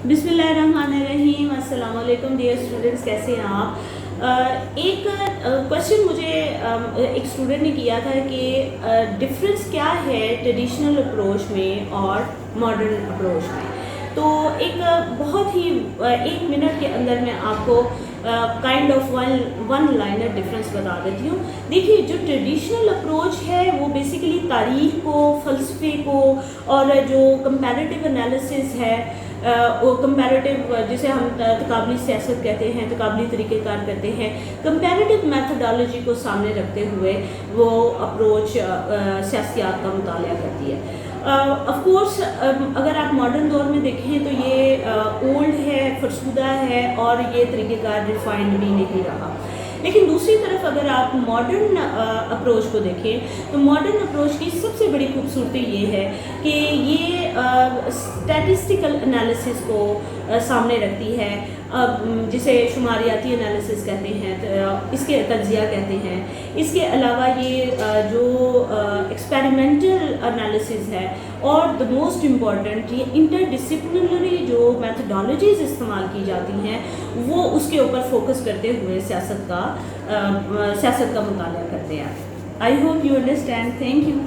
बिस्मिल्लाहिर्रहमानिर्रहीम। अस्सलाम वालेकुम डियर स्टूडेंट्स, कैसे हैं आप। एक क्वेश्चन मुझे एक स्टूडेंट ने किया था कि डिफरेंस क्या है ट्रेडिशनल अप्रोच में और मॉडर्न अप्रोच में। तो एक बहुत ही 1 मिनट के अंदर मैं आपको kind of one liner difference बता देती हूँ। देखिए, जो ट्रेडिशनल अप्रोच है वो बेसिकली तारीख को, फ़लसफ़े को और जो कंपैरेटिव एनालिसिस है, वो कंपैरेटिव जिसे हम तकाबली सियासत कहते हैं, तकाबली तरीक़ेकार करते हैं, कंपैरेटिव मेथडोलॉजी को सामने रखते हुए वो अप्रोच सियासियात का मुताला करती है। ऑफ कोर्स अगर आप मॉडर्न दौर में देखें तो ये ओल्ड है, फरसुदा है और ये तरीक़ेकार रिफाइंड भी नहीं रहा। लेकिन दूसरी तरफ अगर आप मॉडर्न अप्रोच को देखें तो मॉडर्न अप्रोच की सबसे बड़ी खूबसूरती ये है कि ये स्टैटिस्टिकल एनालिसिस को सामने रखती है, जिसे शुमारियाती एनालिसिस कहते हैं, तो इसके तज्ज़िया कहते हैं। इसके अलावा ये जो एक्सपेरिमेंटल एनालिसिस है और द मोस्ट इम्पॉर्टेंट ये इंटरडिसिप्लिनरी जो मैथडोलॉजीज़ इस्तेमाल की जाती हैं वो उसके ऊपर फोकस करते हुए सियासत का मुताला करते हैं। I hope you understand. Thank you.